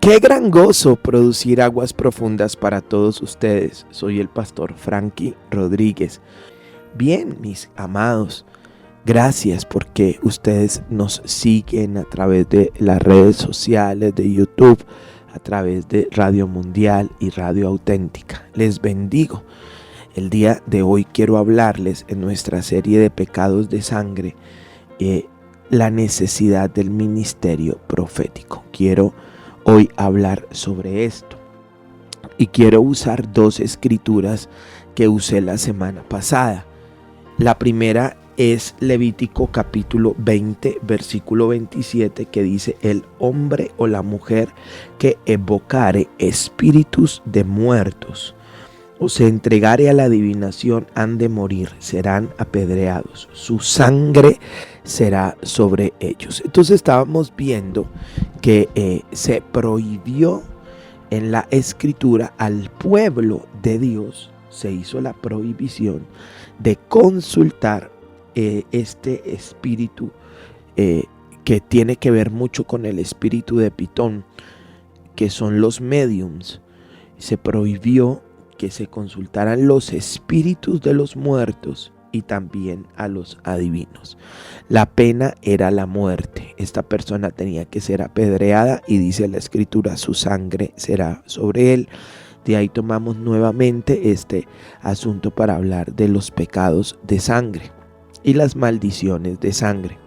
Qué gran gozo producir aguas profundas para todos ustedes. Soy el pastor Frankie Rodríguez. Bien, mis amados, gracias porque ustedes nos siguen a través de las redes sociales, de YouTube, a través de Radio Mundial y Radio Auténtica. Les bendigo. El día de hoy quiero hablarles en nuestra serie de pecados de sangre, la necesidad del ministerio profético. Quiero hoy hablar sobre esto y quiero usar dos escrituras que usé la semana pasada. La primera es Levítico capítulo 20 versículo 27, que dice: el hombre o la mujer que evocare espíritus de muertos o se entregare a la adivinación han de morir, serán apedreados, su sangre será sobre ellos. Entonces estábamos viendo que se prohibió en la escritura al pueblo de Dios, se hizo la prohibición de consultar este espíritu que tiene que ver mucho con el espíritu de Pitón, que son los mediums. Se prohibió que se consultaran los espíritus de los muertos y también a los adivinos. La pena era la muerte. Esta persona tenía que ser apedreada y dice la escritura: su sangre será sobre él. De ahí tomamos nuevamente este asunto para hablar de los pecados de sangre y las maldiciones de sangre.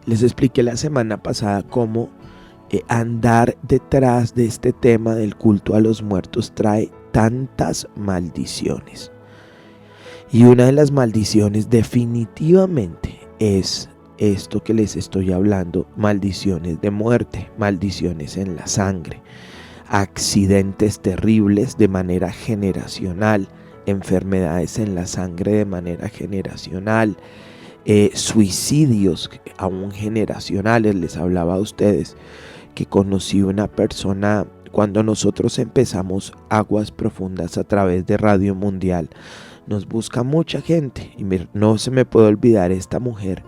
Les expliqué la semana pasada cómo andar detrás de este tema del culto a los muertos trae tantas maldiciones. Y una de las maldiciones definitivamente es esto que les estoy hablando: maldiciones de muerte, maldiciones en la sangre, accidentes terribles de manera generacional, enfermedades en la sangre de manera generacional, suicidios aún generacionales. Les hablaba a ustedes que conocí una persona cuando nosotros empezamos Aguas Profundas a través de Radio Mundial. Nos busca mucha gente y no se me puede olvidar esta mujer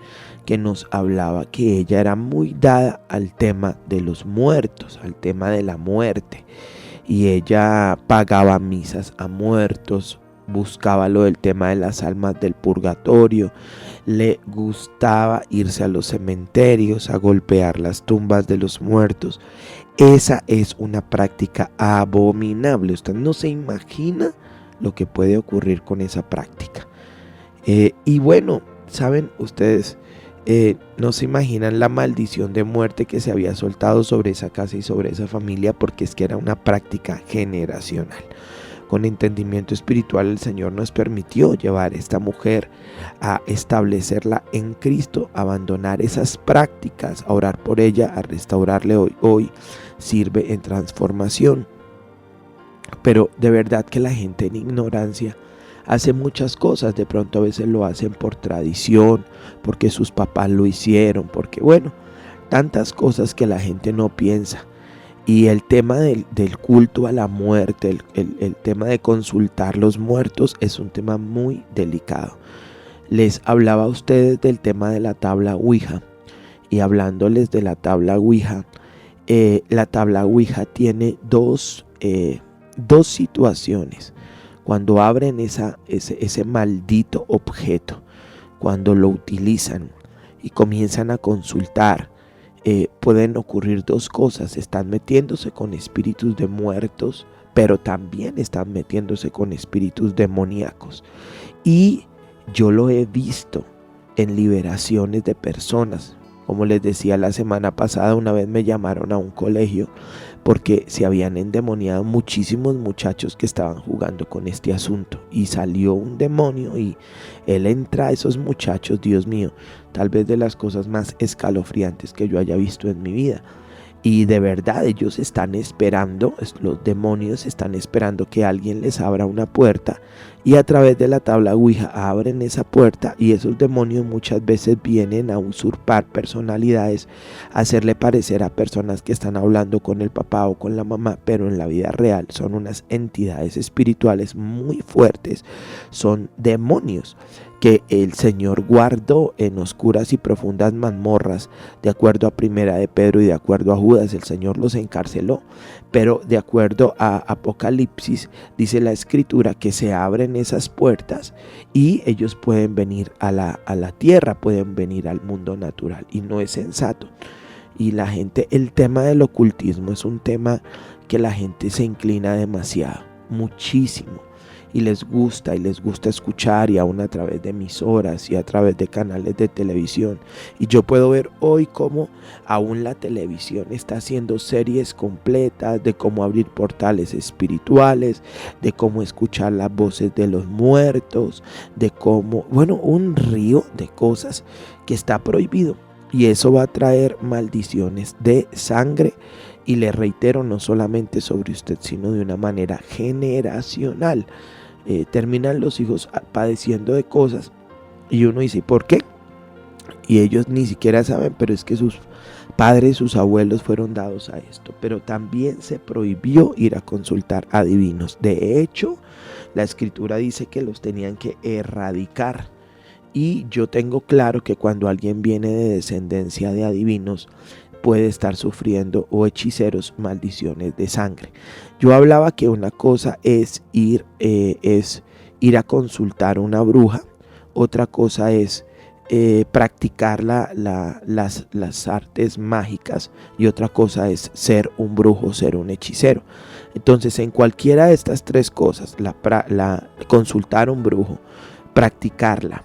que nos hablaba que ella era muy dada al tema de los muertos, al tema de la muerte, y ella pagaba misas a muertos, buscaba lo del tema de las almas del purgatorio, le gustaba irse a los cementerios a golpear las tumbas de los muertos. Esa es una práctica abominable. Usted no se imagina lo que puede ocurrir con esa práctica. Y bueno, saben ustedes, no se imaginan la maldición de muerte que se había soltado sobre esa casa y sobre esa familia, porque es que era una práctica generacional. Con entendimiento espiritual, el Señor nos permitió llevar a esta mujer a establecerla en Cristo, a abandonar esas prácticas, a orar por ella, a restaurarle hoy sirve en transformación. Pero de verdad que la gente en ignorancia hace muchas cosas. De pronto a veces lo hacen por tradición, porque sus papás lo hicieron, porque bueno, tantas cosas que la gente no piensa. Y el tema del culto a la muerte, el tema de consultar los muertos es un tema muy delicado. Les hablaba a ustedes del tema de la tabla Ouija, y hablándoles de la tabla Ouija, la tabla Ouija tiene dos situaciones. Cuando abren ese maldito objeto, cuando lo utilizan y comienzan a consultar, pueden ocurrir dos cosas: están metiéndose con espíritus de muertos, pero también están metiéndose con espíritus demoníacos. Y yo lo he visto en liberaciones de personas. Como les decía la semana pasada, una vez me llamaron a un colegio porque se habían endemoniado muchísimos muchachos que estaban jugando con este asunto, y salió un demonio y él entra a esos muchachos. Dios mío, tal vez de las cosas más escalofriantes que yo haya visto en mi vida. Y de verdad ellos están esperando, los demonios están esperando que alguien les abra una puerta, y a través de la tabla Ouija abren esa puerta, y esos demonios muchas veces vienen a usurpar personalidades, a hacerle parecer a personas que están hablando con el papá o con la mamá, pero en la vida real son unas entidades espirituales muy fuertes, son demonios que el Señor guardó en oscuras y profundas mazmorras, de acuerdo a Primera de Pedro y de acuerdo a Judas, el Señor los encarceló, pero de acuerdo a Apocalipsis dice la Escritura que se abren esas puertas y ellos pueden venir a la tierra, pueden venir al mundo natural, y no es sensato. Y la gente, el tema del ocultismo es un tema que la gente se inclina demasiado, muchísimo, y les gusta escuchar, y aún a través de emisoras y a través de canales de televisión. Y yo puedo ver hoy cómo aún la televisión está haciendo series completas de cómo abrir portales espirituales, de cómo escuchar las voces de los muertos, de cómo, bueno, un río de cosas que está prohibido. Y eso va a traer maldiciones de sangre, y le reitero, no solamente sobre usted, sino de una manera generacional. Terminan los hijos padeciendo de cosas y uno dice, ¿por qué? Y ellos ni siquiera saben, pero es que sus padres, sus abuelos fueron dados a esto. Pero también se prohibió ir a consultar adivinos. De hecho, la Escritura dice que los tenían que erradicar. Y yo tengo claro que cuando alguien viene de descendencia de adivinos, puede estar sufriendo, o hechiceros, maldiciones de sangre. Yo hablaba que una cosa es ir a consultar a una bruja, otra cosa es practicar las artes mágicas, y otra cosa es ser un brujo, ser un hechicero. Entonces, en cualquiera de estas tres cosas, consultar a un brujo, practicarla,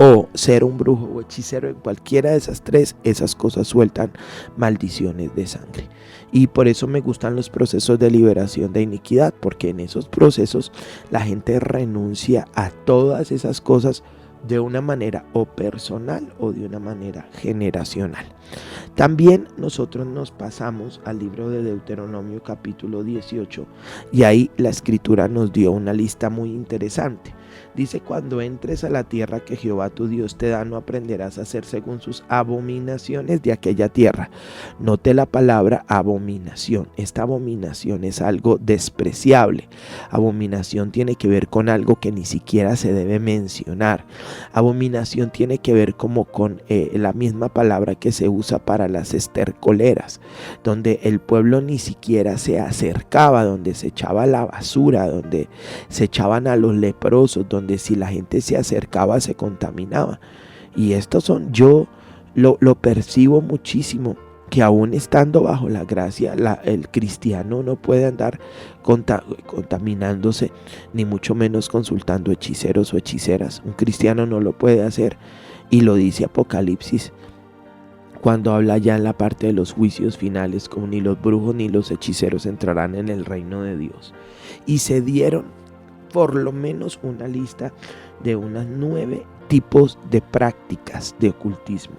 o ser un brujo o hechicero, en cualquiera de esas tres, esas cosas sueltan maldiciones de sangre. Y por eso me gustan los procesos de liberación de iniquidad, porque en esos procesos la gente renuncia a todas esas cosas de una manera o personal o de una manera generacional. También nosotros nos pasamos al libro de Deuteronomio capítulo 18, y ahí la Escritura nos dio una lista muy interesante. Dice: cuando entres a la tierra que Jehová tu Dios te da, no aprenderás a hacer según sus abominaciones de aquella tierra. Note la palabra abominación. Esta abominación es algo despreciable. Abominación tiene que ver con algo que ni siquiera se debe mencionar. Abominación tiene que ver como con la misma palabra que se usa para las estercoleras, donde el pueblo ni siquiera se acercaba, donde se echaba la basura, donde se echaban a los leprosos, donde si la gente se acercaba se contaminaba. Y estos son, yo lo percibo muchísimo, que aún estando bajo la gracia, el cristiano no puede andar contaminándose, ni mucho menos consultando hechiceros o hechiceras. Un cristiano no lo puede hacer, y lo dice Apocalipsis cuando habla ya en la parte de los juicios finales, como ni los brujos ni los hechiceros entrarán en el reino de Dios. Y se dieron por lo menos una lista de unas 9 tipos de prácticas de ocultismo.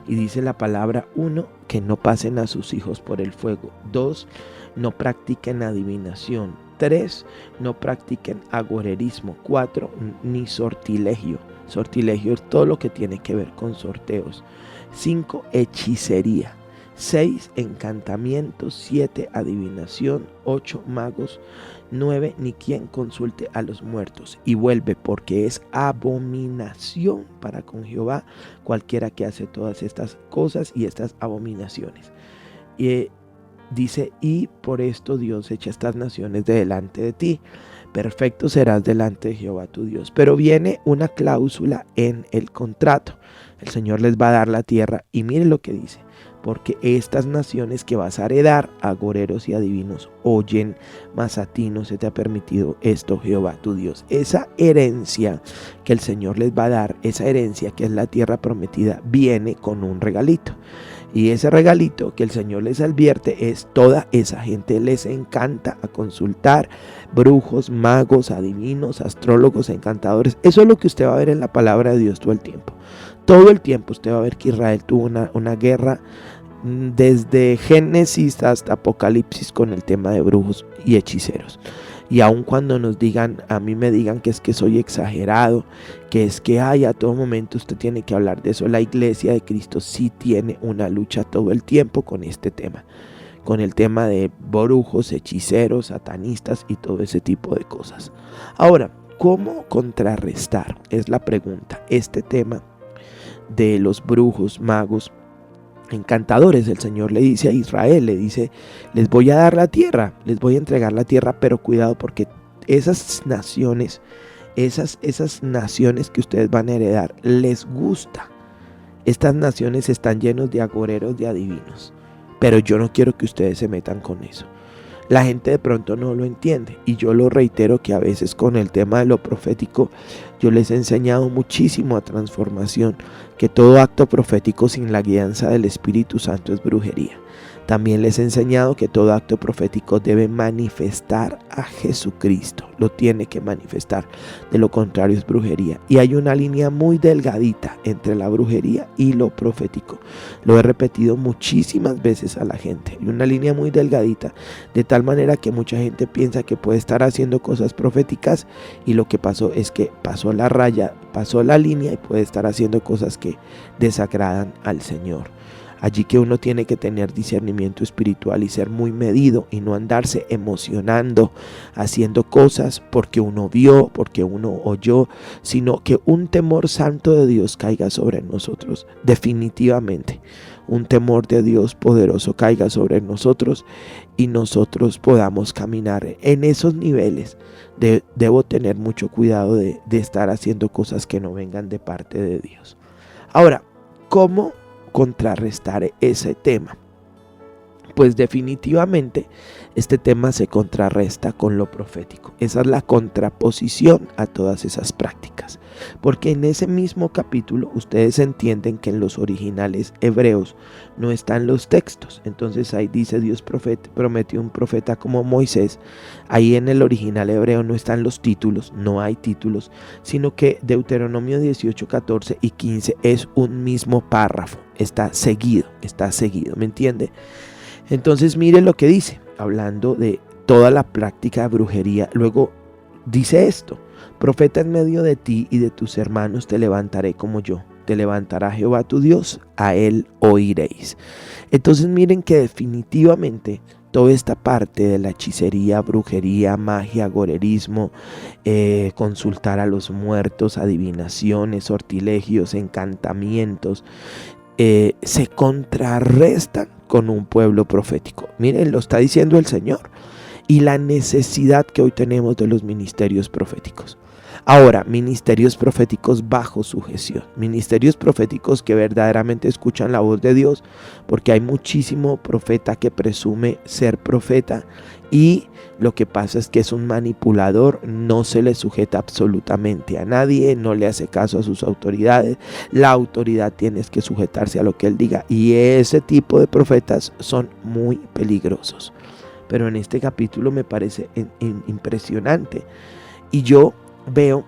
Y dice la palabra: 1, que no pasen a sus hijos por el fuego. 2, no practiquen adivinación. 3, no practiquen agorerismo. 4, ni sortilegio. Sortilegio es todo lo que tiene que ver con sorteos. 5, hechicería. 6, encantamientos. 7, adivinación. 8, magos. 9, ni quien consulte a los muertos. Y vuelve: porque es abominación para con Jehová cualquiera que hace todas estas cosas y estas abominaciones. Y dice: y por esto Dios echa estas naciones de delante de ti. Perfecto serás delante de Jehová tu Dios. Pero viene una cláusula en el contrato. El Señor les va a dar la tierra, y mire lo que dice: porque estas naciones que vas a heredar, agoreros y adivinos, oyen, mas a ti no se te ha permitido esto, Jehová tu Dios. Esa herencia que el Señor les va a dar, esa herencia que es la tierra prometida, viene con un regalito. Y ese regalito que el Señor les advierte es: toda esa gente les encanta a consultar brujos, magos, adivinos, astrólogos, encantadores. Eso es lo que usted va a ver en la palabra de Dios todo el tiempo. Todo el tiempo usted va a ver que Israel tuvo una guerra desde Génesis hasta Apocalipsis con el tema de brujos y hechiceros. Y aun cuando nos digan, a mí me digan que es que soy exagerado, que es que a todo momento usted tiene que hablar de eso, la iglesia de Cristo sí tiene una lucha todo el tiempo con este tema, con el tema de brujos, hechiceros, satanistas y todo ese tipo de cosas. Ahora, ¿cómo contrarrestar? Es la pregunta. Este tema de los brujos, magos, encantadores. El Señor le dice a Israel, le dice, les voy a dar la tierra, les voy a entregar la tierra, pero cuidado porque esas naciones que ustedes van a heredar, les gusta. Estas naciones están llenos de agoreros, de adivinos, pero yo no quiero que ustedes se metan con eso. La gente de pronto no lo entiende y yo lo reitero que a veces con el tema de lo profético yo les he enseñado muchísimo a transformación que todo acto profético sin la guianza del Espíritu Santo es brujería. También les he enseñado que todo acto profético debe manifestar a Jesucristo, lo tiene que manifestar, de lo contrario es brujería. Y hay una línea muy delgadita entre la brujería y lo profético. Lo he repetido muchísimas veces a la gente, hay una línea muy delgadita, de tal manera que mucha gente piensa que puede estar haciendo cosas proféticas y lo que pasó es que pasó la raya, pasó la línea y puede estar haciendo cosas que desagradan al Señor. Allí que uno tiene que tener discernimiento espiritual y ser muy medido y no andarse emocionando, haciendo cosas porque uno vio, porque uno oyó, sino que un temor santo de Dios caiga sobre nosotros, definitivamente. Un temor de Dios poderoso caiga sobre nosotros y nosotros podamos caminar en esos niveles. Debo tener mucho cuidado de estar haciendo cosas que no vengan de parte de Dios. Ahora, ¿cómo contrarrestar ese tema? Pues definitivamente este tema se contrarresta con lo profético. Esa es la contraposición a todas esas prácticas. Porque en ese mismo capítulo ustedes entienden que en los originales hebreos no están los textos. Entonces ahí dice Dios prometió un profeta como Moisés. Ahí en el original hebreo no están los títulos, no hay títulos, sino que Deuteronomio 18, 14 y 15 es un mismo párrafo. Está seguido, ¿me entiende? Entonces mire lo que dice, hablando de toda la práctica de brujería. Luego dice esto: profeta en medio de ti y de tus hermanos te levantaré como yo. Te levantará Jehová tu Dios, a él oiréis. Entonces miren que definitivamente toda esta parte de la hechicería, brujería, magia, agorerismo, consultar a los muertos, adivinaciones, sortilegios, encantamientos, se contrarrestan con un pueblo profético. Miren, lo está diciendo el Señor. Y la necesidad que hoy tenemos de los ministerios proféticos. Ahora, ministerios proféticos bajo sujeción. Ministerios proféticos que verdaderamente escuchan la voz de Dios. Porque hay muchísimo profeta que presume ser profeta. Y lo que pasa es que es un manipulador, no se le sujeta absolutamente a nadie, no le hace caso a sus autoridades. La autoridad tiene que sujetarse a lo que él diga. Y ese tipo de profetas son muy peligrosos. Pero en este capítulo me parece impresionante. Y yo veo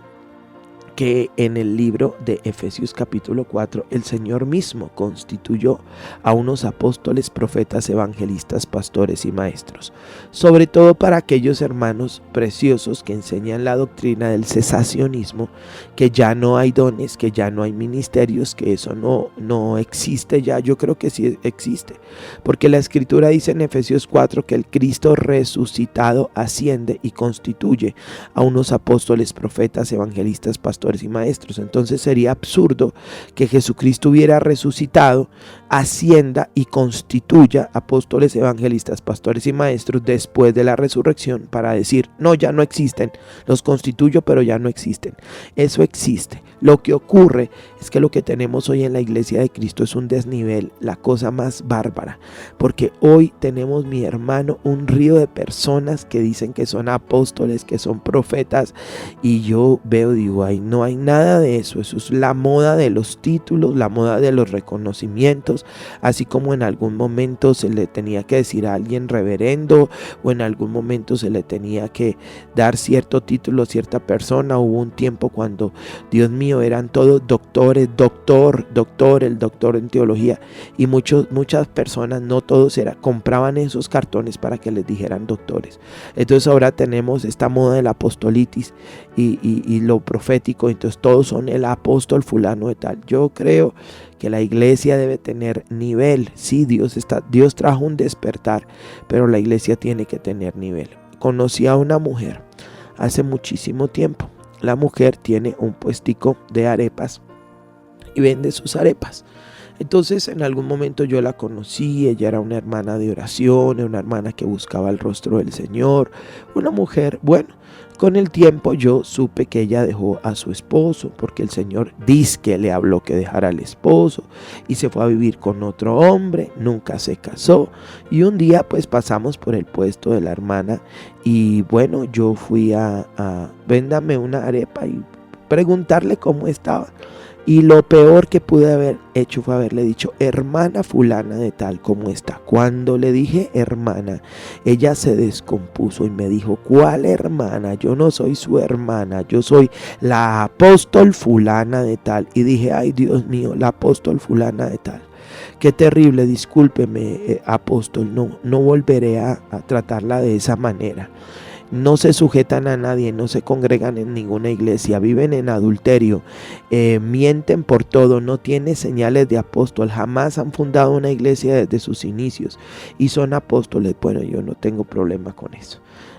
que en el libro de Efesios capítulo 4 el Señor mismo constituyó a unos apóstoles, profetas, evangelistas, pastores y maestros, sobre todo para aquellos hermanos preciosos que enseñan la doctrina del cesacionismo, que ya no hay dones, que ya no hay ministerios, que eso no existe ya. Yo creo que sí existe, porque la escritura dice en Efesios 4 que el Cristo resucitado asciende y constituye a unos apóstoles, profetas, evangelistas, pastores y maestros. Entonces sería absurdo que Jesucristo hubiera resucitado, ascienda y constituya apóstoles, evangelistas, pastores y maestros después de la resurrección para decir, no, ya no existen, los constituyo pero ya no existen. Eso existe. Lo que ocurre es que lo que tenemos hoy en la iglesia de Cristo es un desnivel, la cosa más bárbara, porque hoy tenemos, mi hermano, un río de personas que dicen que son apóstoles, que son profetas, y yo veo, digo, ay, no hay nada de eso. Eso es la moda de los títulos, la moda de los reconocimientos, así como en algún momento se le tenía que decir a alguien reverendo, o en algún momento se le tenía que dar cierto título a cierta persona. Hubo un tiempo cuando, Dios mío, eran todos doctores, el doctor en teología, y muchas personas, no todos, compraban esos cartones para que les dijeran doctores. Entonces ahora tenemos esta moda del apostolitis y lo profético. Entonces todos son el apóstol fulano de tal. Yo creo que la iglesia debe tener nivel. Sí, Dios trajo un despertar, pero la iglesia tiene que tener nivel. Conocí a una mujer hace muchísimo tiempo. la mujer tiene un puestico de arepas y vende sus arepas. Entonces en algún momento yo la conocí, ella era una hermana de oración, una hermana que buscaba el rostro del Señor, una mujer, bueno, con el tiempo yo supe que ella dejó a su esposo porque el Señor dizque le habló que dejara al esposo y se fue a vivir con otro hombre, nunca se casó y un día pues pasamos por el puesto de la hermana y bueno, yo fui a véndame una arepa y preguntarle cómo estaba. Y lo peor que pude haber hecho fue haberle dicho, hermana fulana de tal, ¿cómo está? Cuando le dije hermana, ella se descompuso y me dijo, ¿cuál hermana? Yo no soy su hermana, yo soy la apóstol fulana de tal. Y dije, ay Dios mío, la apóstol fulana de tal. Qué terrible, discúlpeme, apóstol, no volveré a tratarla de esa manera. No se sujetan a nadie, no se congregan en ninguna iglesia, viven en adulterio, mienten por todo, no tienen señales de apóstol, jamás han fundado una iglesia desde sus inicios y son apóstoles. Bueno, yo no tengo problema con eso.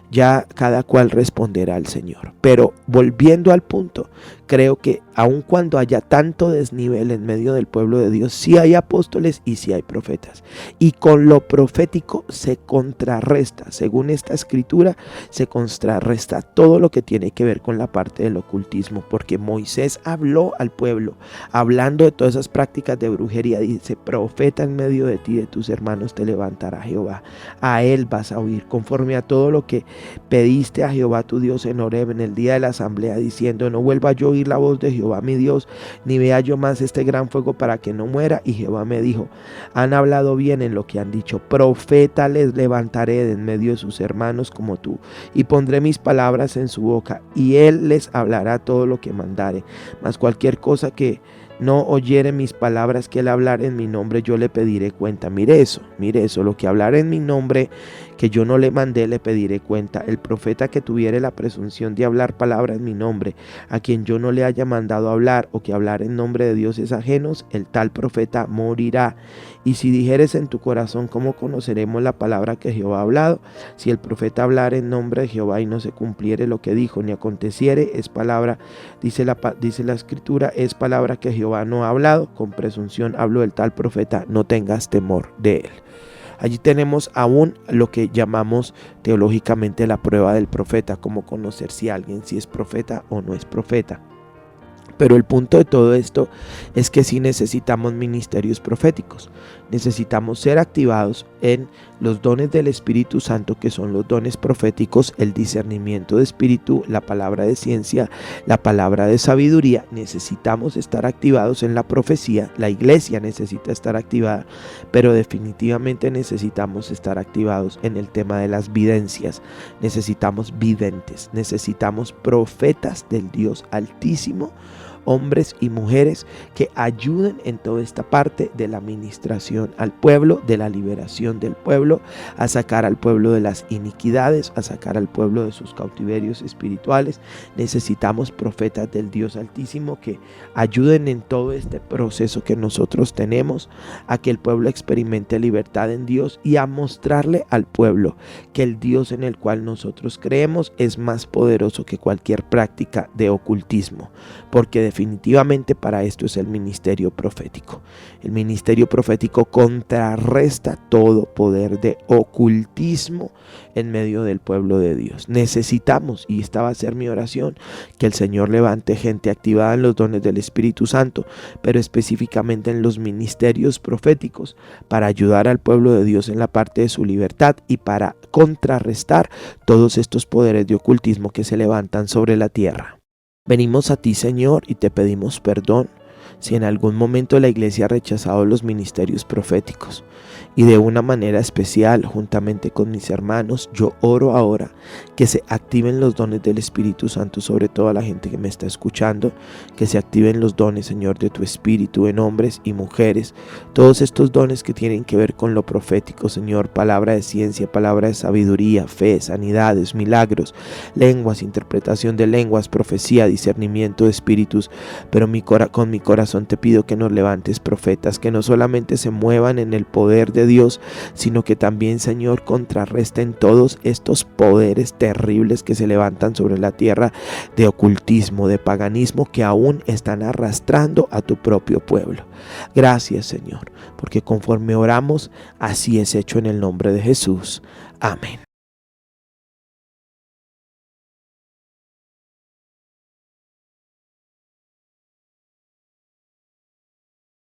Ya cada cual responderá al Señor. Pero volviendo al punto, creo que aun cuando haya tanto desnivel en medio del pueblo de Dios, sí hay apóstoles y sí hay profetas. Y con lo profético se contrarresta, según esta escritura, se contrarresta todo lo que tiene que ver con la parte del ocultismo. Porque Moisés habló al pueblo, hablando de todas esas prácticas de brujería. Dice, profeta en medio de ti, de tus hermanos, te levantará Jehová. A él vas a oír, conforme a todo lo que pediste a Jehová tu Dios en Horeb en el día de la asamblea, diciendo, no vuelva yo a oír la voz de Jehová mi Dios, ni vea yo más este gran fuego para que no muera. Y Jehová me dijo, han hablado bien en lo que han dicho, profeta les levantaré de en medio de sus hermanos como tú, y pondré mis palabras en su boca, y él les hablará todo lo que mandare. Mas cualquier cosa que no oyere mis palabras que él hablar en mi nombre, yo le pediré cuenta. Mire eso, lo que hablar en mi nombre, que yo no le mandé, le pediré cuenta. El profeta que tuviere la presunción de hablar palabra en mi nombre, a quien yo no le haya mandado hablar, o que hablar en nombre de dioses ajenos, el tal profeta morirá. Y si dijeres en tu corazón, ¿cómo conoceremos la palabra que Jehová ha hablado? Si el profeta hablar en nombre de Jehová y no se cumpliere lo que dijo, ni aconteciere, es palabra, dice la escritura, es palabra que Jehová no ha hablado, con presunción habló el tal profeta, no tengas temor de él. Allí tenemos aún lo que llamamos teológicamente la prueba del profeta, cómo conocer si alguien es profeta o no es profeta. Pero el punto de todo esto es que sí necesitamos ministerios proféticos. Necesitamos ser activados en los dones del Espíritu Santo, que son los dones proféticos, el discernimiento de espíritu, la palabra de ciencia, la palabra de sabiduría. Necesitamos estar activados en la profecía. La iglesia necesita estar activada, pero definitivamente necesitamos estar activados en el tema de las videncias. Necesitamos videntes, necesitamos profetas del Dios Altísimo, hombres y mujeres que ayuden en toda esta parte de la administración al pueblo, de la liberación del pueblo, a sacar al pueblo de las iniquidades, a sacar al pueblo de sus cautiverios espirituales. Necesitamos profetas del Dios Altísimo que ayuden en todo este proceso que nosotros tenemos, a que el pueblo experimente libertad en Dios y a mostrarle al pueblo que el Dios en el cual nosotros creemos es más poderoso que cualquier práctica de ocultismo, porque definitivamente para esto es el ministerio profético. El ministerio profético contrarresta todo poder de ocultismo en medio del pueblo de Dios. Necesitamos, y esta va a ser mi oración, que el Señor levante gente activada en los dones del Espíritu Santo, pero específicamente en los ministerios proféticos, para ayudar al pueblo de Dios en la parte de su libertad y para contrarrestar todos estos poderes de ocultismo que se levantan sobre la tierra. Venimos a ti, Señor, y te pedimos perdón si en algún momento la iglesia ha rechazado los ministerios proféticos. Y de una manera especial, juntamente con mis hermanos, yo oro ahora que se activen los dones del Espíritu Santo sobre toda la gente que me está escuchando, que se activen los dones, Señor, de tu Espíritu en hombres y mujeres, todos estos dones que tienen que ver con lo profético, Señor, palabra de ciencia, palabra de sabiduría, fe, sanidades, milagros, lenguas, interpretación de lenguas, profecía, discernimiento de espíritus, pero con mi corazón corazón te pido que nos levantes profetas, que no solamente se muevan en el poder de Dios, sino que también, Señor, contrarresten todos estos poderes terribles que se levantan sobre la tierra de ocultismo, de paganismo, que aún están arrastrando a tu propio pueblo. Gracias, Señor, porque conforme oramos, así es hecho en el nombre de Jesús. Amén.